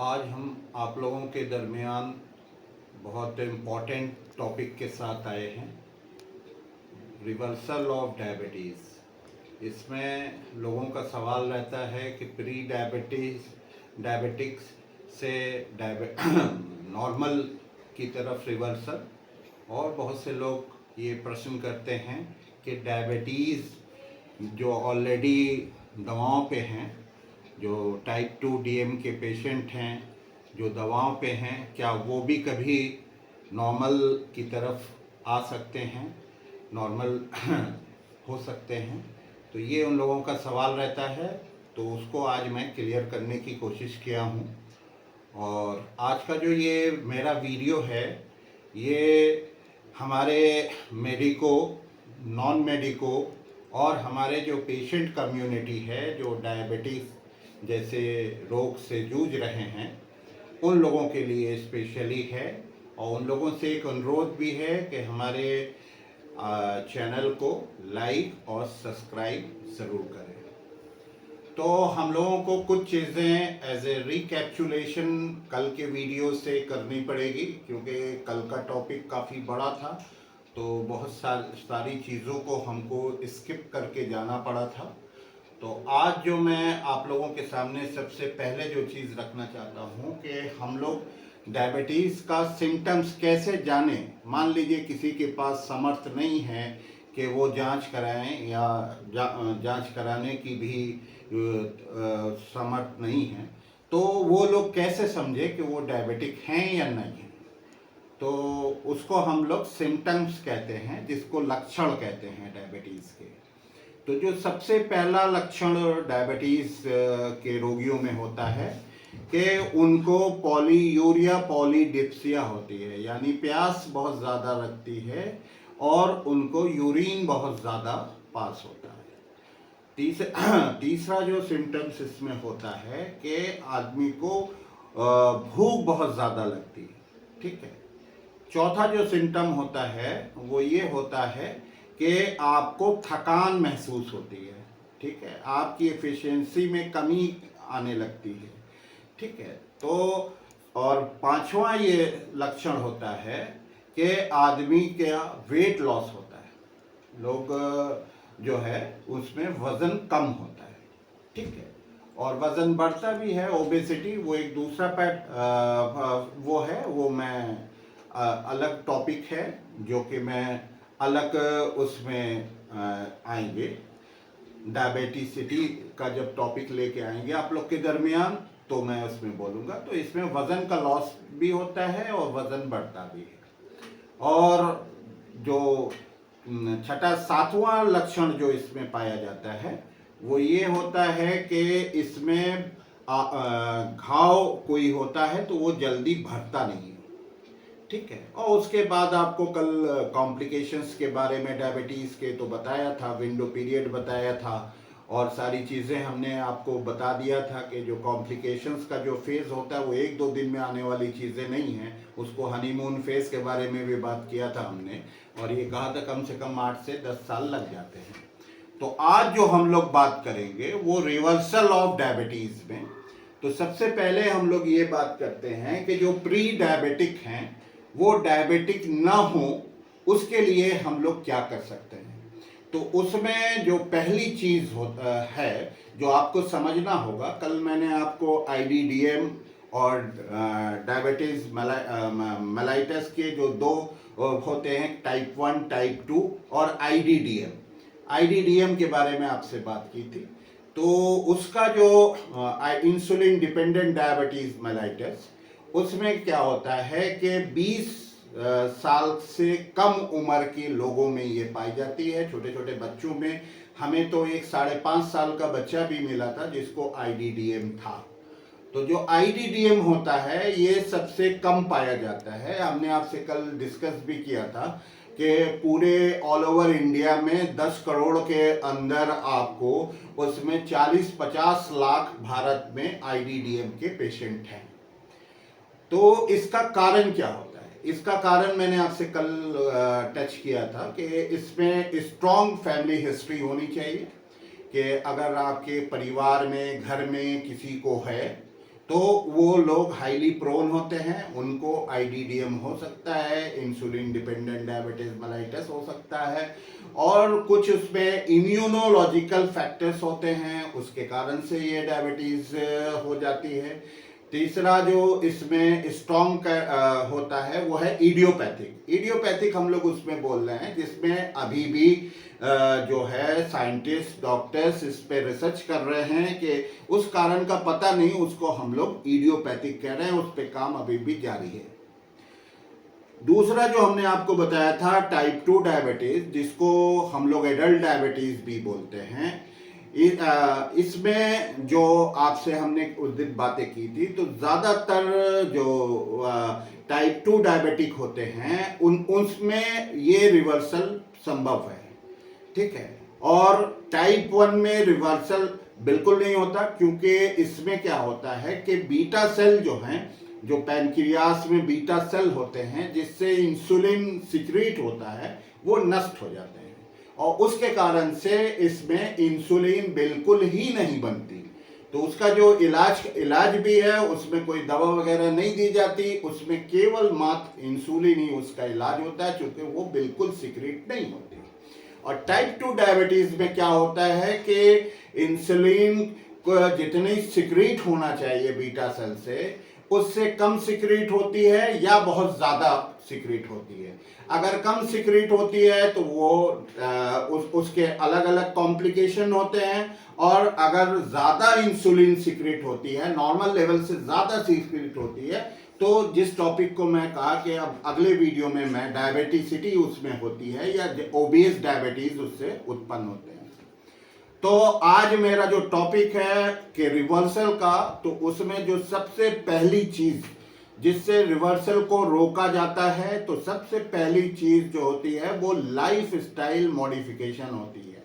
आज हम आप लोगों के दरमियान बहुत इम्पोर्टेंट टॉपिक के साथ आए हैं, रिवर्सल ऑफ डायबिटीज़। इसमें लोगों का सवाल रहता है कि प्री डायबिटिक्स से नॉर्मल की तरफ रिवर्सल, और बहुत से लोग ये प्रश्न करते हैं कि डायबिटीज़ जो ऑलरेडी दवाओं पे हैं, जो टाइप 2 डीएम के पेशेंट हैं, जो दवाओं पे हैं, क्या वो भी कभी नॉर्मल की तरफ आ सकते हैं, नॉर्मल हो सकते हैं। तो ये उन लोगों का सवाल रहता है, तो उसको आज मैं क्लियर करने की कोशिश किया हूँ। और आज का जो ये मेरा वीडियो है, ये हमारे मेडिको, नॉन मेडिको और हमारे जो पेशेंट कम्युनिटी है, जो डायबिटीज़ जैसे रोग से जूझ रहे हैं, उन लोगों के लिए स्पेशली है। और उन लोगों से एक अनुरोध भी है कि हमारे चैनल को लाइक और सब्सक्राइब ज़रूर करें। तो हम लोगों को कुछ चीज़ें एज ए रिकैप्चुलेशन कल के वीडियो से करनी पड़ेगी, क्योंकि कल का टॉपिक काफ़ी बड़ा था, तो बहुत सारी चीज़ों को हमको स्किप करके जाना पड़ा था। तो आज जो मैं आप लोगों के सामने सबसे पहले जो चीज़ रखना चाहता हूँ कि हम लोग डायबिटीज़ का सिम्टम्स कैसे जाने। मान लीजिए किसी के पास समर्थ नहीं है कि वो जांच कराएं, या जांच कराने की भी समर्थ नहीं है, तो वो लोग कैसे समझे कि वो डायबिटिक हैं या नहीं हैं। तो उसको हम लोग सिम्टम्स कहते हैं, जिसको लक्षण कहते हैं डायबिटीज़ के। तो जो सबसे पहला लक्षण डायबिटीज़ के रोगियों में होता है कि उनको पॉलीयूरिया पॉलीडिप्सिया होती है, यानी प्यास बहुत ज़्यादा लगती है और उनको यूरिन बहुत ज़्यादा पास होता है। तीसरा जो सिम्टम्स इसमें होता है कि आदमी को भूख बहुत ज़्यादा लगती है, ठीक है। चौथा जो सिम्टम होता है वो ये होता है कि आपको थकान महसूस होती है, ठीक है, आपकी एफिशिएंसी में कमी आने लगती है, ठीक है। तो और पांचवा ये लक्षण होता है कि आदमी का वेट लॉस होता है, लोग जो है उसमें वज़न कम होता है, ठीक है। और वज़न बढ़ता भी है, ओबेसिटी, वो एक दूसरा वो है, वो मैं अलग टॉपिक है, जो कि मैं अलग उसमें आएंगे, डायबिटिसिटी का जब टॉपिक लेके आएंगे आप लोग के दरमियान, तो मैं उसमें बोलूँगा। तो इसमें वज़न का लॉस भी होता है और वज़न बढ़ता भी है। और जो छठा सातवां लक्षण जो इसमें पाया जाता है वो ये होता है कि इसमें घाव कोई होता है तो वो जल्दी भरता नहीं है, ठीक है। और उसके बाद आपको कल कॉम्प्लिकेशंस के बारे में डायबिटीज़ के तो बताया था, विंडो पीरियड बताया था, और सारी चीज़ें हमने आपको बता दिया था कि जो कॉम्प्लिकेशंस का जो फेज़ होता है वो एक दो दिन में आने वाली चीज़ें नहीं हैं। उसको हनीमून फेज़ के बारे में भी बात किया था हमने, और ये कहा था कम से कम 8 से 10 साल लग जाते हैं। तो आज जो हम लोग बात करेंगे वो रिवर्सल ऑफ डायबिटीज़ में। तो सबसे पहले हम लोग ये बात करते हैं कि जो प्री डायबिटिक हैं वो डायबिटिक ना हो, उसके लिए हम लोग क्या कर सकते हैं। तो उसमें जो पहली चीज़ होता है जो आपको समझना होगा, कल मैंने आपको आईडीडीएम और डायबिटीज़ मेलाइटस के जो दो होते हैं, टाइप 1 टाइप 2 और आईडीडीएम के बारे में आपसे बात की थी। तो उसका जो इंसुलिन डिपेंडेंट डायबिटीज़ मेलाइटस, उसमें क्या होता है कि 20 साल से कम उम्र के लोगों में ये पाई जाती है, छोटे छोटे बच्चों में। हमें तो एक 5.5 साल का बच्चा भी मिला था जिसको आईडीडीएम था। तो जो आईडीडीएम होता है ये सबसे कम पाया जाता है। हमने आपसे कल डिस्कस भी किया था कि पूरे ऑल ओवर इंडिया में 10 करोड़ के अंदर आपको उसमें 40-50 लाख भारत में आईडीडीएम के पेशेंट हैं। तो इसका कारण क्या होता है? इसका कारण मैंने आपसे कल टच किया था कि इसमें स्ट्रॉन्ग फैमिली हिस्ट्री होनी चाहिए, कि अगर आपके परिवार में, घर में किसी को है तो वो लोग हाईली प्रोन होते हैं, उनको आईडीडीएम हो सकता है, इंसुलिन डिपेंडेंट डायबिटीज मेलाइटस हो सकता है, और कुछ उसमें इम्यूनोलॉजिकल फैक्टर्स होते हैं, उसके कारण से ये डायबिटीज हो जाती है। तीसरा जो इसमें स्ट्रॉन्ग होता है वो है इडियोपैथिक। इडियोपैथिक हम लोग उसमें बोल रहे हैं जिसमें अभी भी जो है साइंटिस्ट डॉक्टर्स इस पे रिसर्च कर रहे हैं कि उस कारण का पता नहीं, उसको हम लोग इडियोपैथिक कह रहे हैं, उस पे काम अभी भी जारी है। दूसरा जो हमने आपको बताया था टाइप 2 डायबिटीज, जिसको हम लोग एडल्ट डायबिटीज भी बोलते हैं, इसमें जो आपसे हमने उस दिन बातें की थी, तो ज़्यादातर जो टाइप 2 डायबिटिक होते हैं उनमें ये रिवर्सल संभव है, ठीक है। और टाइप 1 में रिवर्सल बिल्कुल नहीं होता, क्योंकि इसमें क्या होता है कि बीटा सेल जो हैं, जो पैनक्रियास में बीटा सेल होते हैं जिससे इंसुलिन सिक्रीट होता है, वो नष्ट हो जाते हैं, और उसके कारण से इसमें इंसुलिन बिल्कुल ही नहीं बनती। तो उसका जो इलाज भी है, उसमें कोई दवा वगैरह नहीं दी जाती, उसमें केवल मात्र इंसुलिन ही उसका इलाज होता है, क्योंकि वो बिल्कुल सिक्रीट नहीं होती। और टाइप 2 डायबिटीज में क्या होता है कि इंसुलिन को जितनी सिक्रीट होना चाहिए बीटा सेल से, उससे कम सिक्रीट होती है या बहुत ज़्यादा सिक्रीट होती है। अगर कम सिक्रीट होती है तो वो उसके अलग अलग कॉम्प्लिकेशन होते हैं, और अगर ज़्यादा इंसुलिन सिक्रीट होती है, नॉर्मल लेवल से ज़्यादा सिक्रीट होती है, तो जिस टॉपिक को मैं कहा कि अब अगले वीडियो में मैं डायबिटिसिटी उसमें होती है या ओबेस डायबिटीज उससे उत्पन्न होते हैं। तो आज मेरा जो टॉपिक है कि रिवर्सल का, तो उसमें जो सबसे पहली चीज जिससे रिवर्सल को रोका जाता है, तो सबसे पहली चीज जो होती है वो लाइफ स्टाइल मॉडिफिकेशन होती है।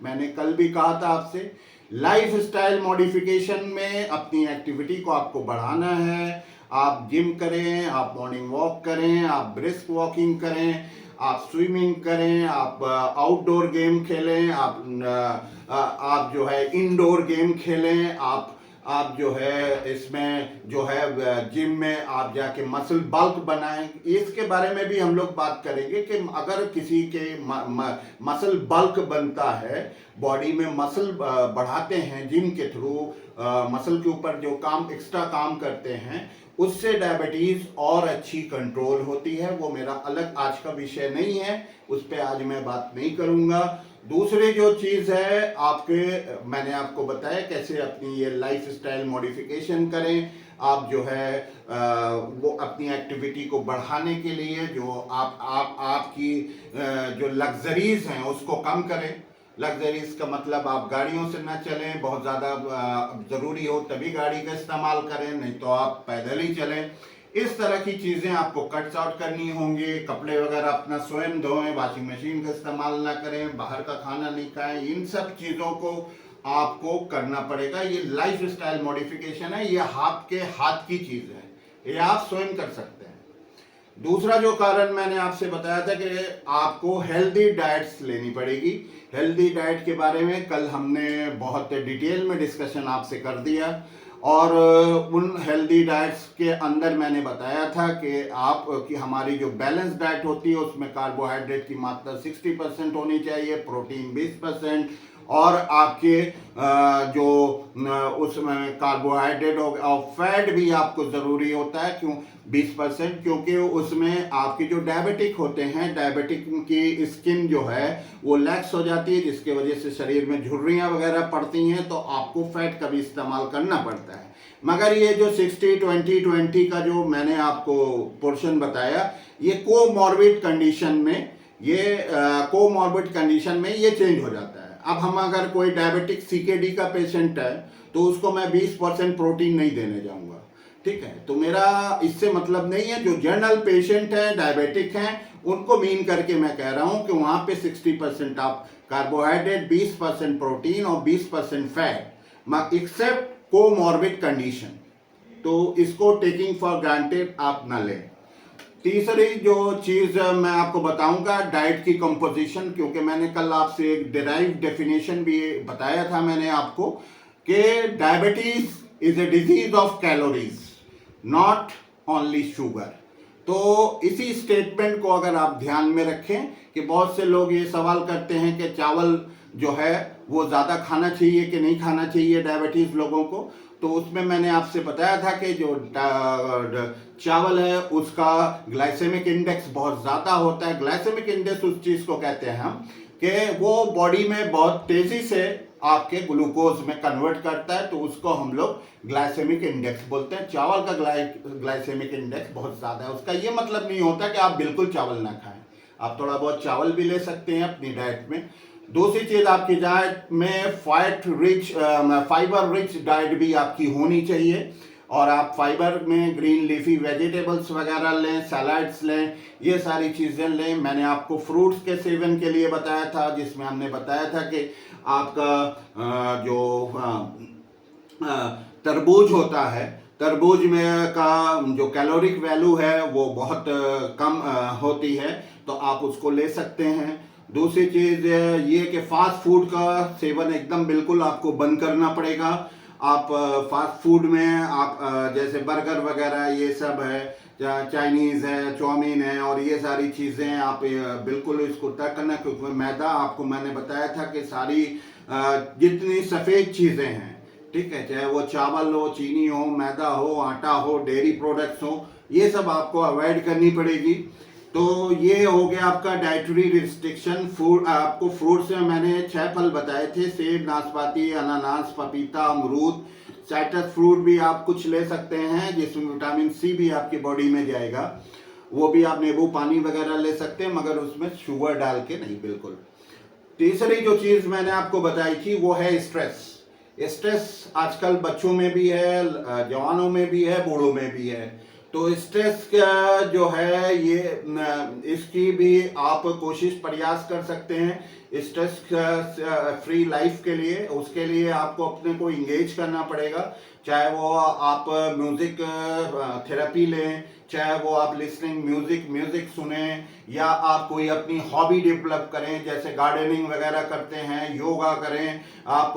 मैंने कल भी कहा था आपसे, लाइफ स्टाइल मॉडिफिकेशन में अपनी एक्टिविटी को आपको बढ़ाना है। आप जिम करें, आप मॉर्निंग वॉक करें, आप ब्रिस्क वॉकिंग करें, आप स्विमिंग करें, आप आउटडोर गेम खेलें, आप जो है इंडोर गेम खेलें, आप जो है इसमें जो है जिम में आप जाके मसल बल्क बनाएं। इसके बारे में भी हम लोग बात करेंगे कि अगर किसी के मसल बल्क बनता है, बॉडी में मसल बढ़ाते हैं जिम के थ्रू, मसल के ऊपर जो काम एक्स्ट्रा काम करते हैं, उससे डायबिटीज और अच्छी कंट्रोल होती है। वो मेरा अलग आज का विषय नहीं है, उस पर आज मैं बात नहीं करूंगा। दूसरी जो चीज़ है मैंने आपको बताया कैसे अपनी ये लाइफ स्टाइल मॉडिफिकेशन करें। आप जो है वो अपनी एक्टिविटी को बढ़ाने के लिए जो आपकी जो लग्जरीज हैं उसको कम करें। लग्जरीज का मतलब आप गाड़ियों से ना चलें, बहुत ज़्यादा ज़रूरी हो तभी गाड़ी का इस्तेमाल करें, नहीं तो आप पैदल ही चलें। इस तरह की चीज़ें आपको कट्स आउट करनी होंगी। कपड़े वगैरह अपना स्वयं धोएं, वॉशिंग मशीन का इस्तेमाल ना करें, बाहर का खाना नहीं खाएं। इन सब चीज़ों को आपको करना पड़ेगा। ये लाइफ स्टाइल मॉडिफिकेशन है, ये आपके हाथ की चीज़ है, ये आप स्वयं कर सकते हैं। दूसरा जो कारण मैंने आपसे बताया था कि आपको हेल्दी डाइट्स लेनी पड़ेगी। हेल्दी डाइट के बारे में कल हमने बहुत डिटेल में डिस्कशन आपसे कर दिया, और उन हेल्दी डाइट्स के अंदर मैंने बताया था कि हमारी जो बैलेंस डाइट होती है उसमें कार्बोहाइड्रेट की मात्रा 60% होनी चाहिए, प्रोटीन 20%, और आपके जो उसमें कार्बोहाइड्रेट और फैट भी आपको ज़रूरी होता है। क्यों 20%? क्योंकि उसमें आपके जो डायबिटिक होते हैं, डायबिटिक की स्किन जो है वो लैक्स हो जाती है, जिसके वजह से शरीर में झुर्रियाँ वगैरह पड़ती हैं, तो आपको फैट का भी इस्तेमाल करना पड़ता है। मगर ये जो 60-20-20 का जो मैंने आपको पोर्शन बताया, ये कोमॉर्बिड कंडीशन में ये चेंज हो जाता है। अब हम अगर कोई डायबिटिक सीकेडी का पेशेंट है तो उसको मैं 20% प्रोटीन नहीं देने जाऊंगा, ठीक है। तो मेरा इससे मतलब नहीं है, जो जनरल पेशेंट है डायबिटिक हैं उनको मीन करके मैं कह रहा हूं कि वहां पे 60% आप कार्बोहाइड्रेट, 20% प्रोटीन और 20% फैट, एक्सेप्ट कोमॉर्बिड कंडीशन। तो इसको टेकिंग फॉर ग्रांटेड आप ना लें। तीसरी जो चीज़ मैं आपको बताऊंगा डाइट की कंपोजिशन, क्योंकि मैंने कल आपसे एक डिराइव डेफिनेशन भी बताया था मैंने आपको कि diabetes is a disease of calories, not only sugar. तो इसी स्टेटमेंट को अगर आप ध्यान में रखें कि बहुत से लोग ये सवाल करते हैं कि चावल जो है वो ज़्यादा खाना चाहिए कि नहीं खाना चाहिए डायबिटीज़ लोगों को, तो उसमें मैंने आपसे बताया था कि जो चावल है उसका ग्लाइसेमिक इंडेक्स बहुत ज़्यादा होता है। ग्लाइसेमिक इंडेक्स उस चीज़ को कहते हैं हम कि वो बॉडी में बहुत तेज़ी से आपके ग्लूकोज में कन्वर्ट करता है, तो उसको हम लोग ग्लाइसेमिक इंडेक्स बोलते हैं। चावल का ग्लाइसेमिक इंडेक्स बहुत ज़्यादा है। उसका ये मतलब नहीं होता कि आप बिल्कुल चावल ना खाएं, आप थोड़ा बहुत चावल भी ले सकते हैं अपनी डाइट में। दूसरी चीज़, आपकी डाइट में फाइबर रिच डाइट भी आपकी होनी चाहिए, और आप फाइबर में ग्रीन लीफी वेजिटेबल्स वगैरह लें, सैलड्स लें, ये सारी चीज़ें लें। मैंने आपको फ्रूट्स के सेवन के लिए बताया था, जिसमें हमने बताया था कि आपका जो तरबूज होता है, तरबूज में का जो कैलोरिक वैल्यू है वो बहुत कम होती है, तो आप उसको ले सकते हैं। दूसरी चीज़ ये कि फास्ट फूड का सेवन एकदम बिल्कुल आपको बंद करना पड़ेगा। आप फास्ट फूड में आप जैसे बर्गर वगैरह ये सब है, चाइनीज़ है, चाउमीन है, और ये सारी चीज़ें आप बिल्कुल इसको तय करना, क्योंकि मैदा आपको मैंने बताया था कि सारी जितनी सफ़ेद चीज़ें हैं, ठीक है, चाहे वो चावल हो, चीनी हो, मैदा हो, आटा हो, डेयरी प्रोडक्ट्स हो, ये सब आपको अवॉइड करनी पड़ेगी। तो ये हो गया आपका डाइटरी रिस्ट्रिक्शन। फूड आपको फ्रूट्स में मैंने 6 फल बताए थे, सेब, नाशपाती, अनानास, पपीता, अमरूद। साइट्रस फ्रूट भी आप कुछ ले सकते हैं जिसमें विटामिन सी भी आपकी बॉडी में जाएगा, वो भी आप नींबू पानी वगैरह ले सकते हैं, मगर उसमें शुगर डाल के नहीं, बिल्कुल। तीसरी जो चीज़ मैंने आपको बताई थी वो है स्ट्रेस। स्ट्रेस आजकल बच्चों में भी है, जवानों में भी है, बूढ़ों में भी है। तो स्ट्रेस का जो है ये इसकी भी आप कोशिश प्रयास कर सकते हैं स्ट्रेस फ्री लाइफ के लिए। उसके लिए आपको अपने को इंगेज करना पड़ेगा, चाहे वो आप म्यूज़िक थेरेपी लें, चाहे वो आप लिसनिंग म्यूज़िक सुने, या आप कोई अपनी हॉबी डेवलप करें, जैसे गार्डनिंग वगैरह करते हैं, योगा करें, आप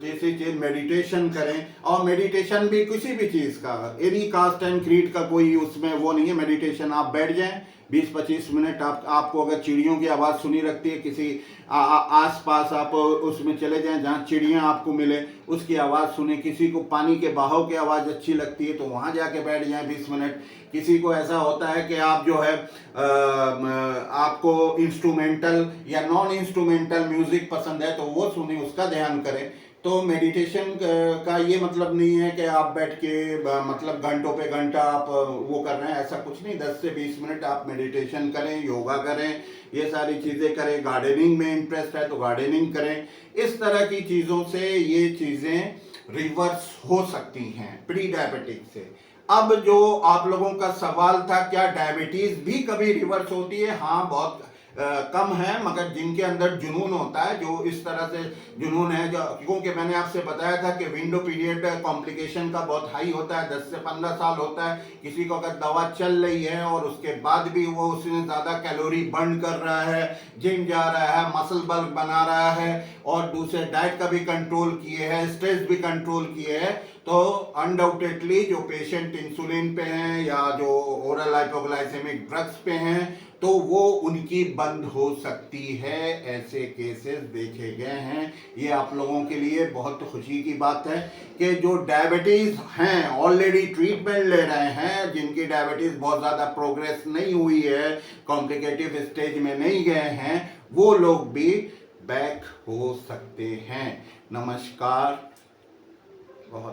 तीसरी चीज़ मेडिटेशन करें। और मेडिटेशन भी किसी भी चीज़ का, एनी कास्ट एंड क्रीड का कोई उसमें वो नहीं है। मेडिटेशन आप बैठ जाएं 20-25 मिनट, आपको अगर चिड़ियों की आवाज़ सुनी रखती है, किसी आस पास आप उसमें चले जाएं जहाँ चिड़ियाँ आपको मिले, उसकी आवाज़ सुने। किसी को पानी के बहाव की आवाज़ अच्छी लगती है तो वहाँ जाके बैठ जाएं 20 मिनट। किसी को ऐसा होता है कि आप जो है आपको इंस्ट्रूमेंटल या नॉन इंस्ट्रूमेंटल म्यूज़िक पसंद है तो वो सुने, उसका ध्यान करें। तो मेडिटेशन का ये मतलब नहीं है कि आप बैठ के मतलब घंटों पे घंटा आप वो कर रहे हैं, ऐसा कुछ नहीं। 10 से 20 मिनट आप मेडिटेशन करें, योगा करें, ये सारी चीज़ें करें। गार्डनिंग में इंटरेस्ट है तो गार्डनिंग करें। इस तरह की चीज़ों से ये चीज़ें रिवर्स हो सकती हैं प्री डायबिटिक से। अब जो आप लोगों का सवाल था, क्या डायबिटीज़ भी कभी रिवर्स होती है? हाँ, बहुत कम है, मगर जिनके अंदर जुनून होता है, जो इस तरह से जुनून है, जो क्योंकि मैंने आपसे बताया था कि विंडो पीरियड कॉम्प्लिकेशन का बहुत हाई होता है, 10 से 15 साल होता है। किसी को अगर दवा चल रही है और उसके बाद भी वो उसमें ज़्यादा कैलोरी बर्न कर रहा है, जिम जा रहा है, मसल बल्क बना रहा है, और दूसरे डाइट का भी कंट्रोल किए है, स्ट्रेस भी कंट्रोल किए है, तो अनडाउटेडली जो पेशेंट इंसुलिन पे हैं या जो ओरल हाइपोग्लाइसेमिक ड्रग्स पे हैं, तो वो उनकी बंद हो सकती है। ऐसे केसेस देखे गए हैं। ये आप लोगों के लिए बहुत खुशी की बात है कि जो डायबिटीज़ हैं, ऑलरेडी ट्रीटमेंट ले रहे हैं, जिनकी डायबिटीज़ बहुत ज़्यादा प्रोग्रेस नहीं हुई है, कॉम्प्लिकेटिव स्टेज में नहीं गए हैं, वो लोग भी बैक हो सकते हैं। नमस्कार।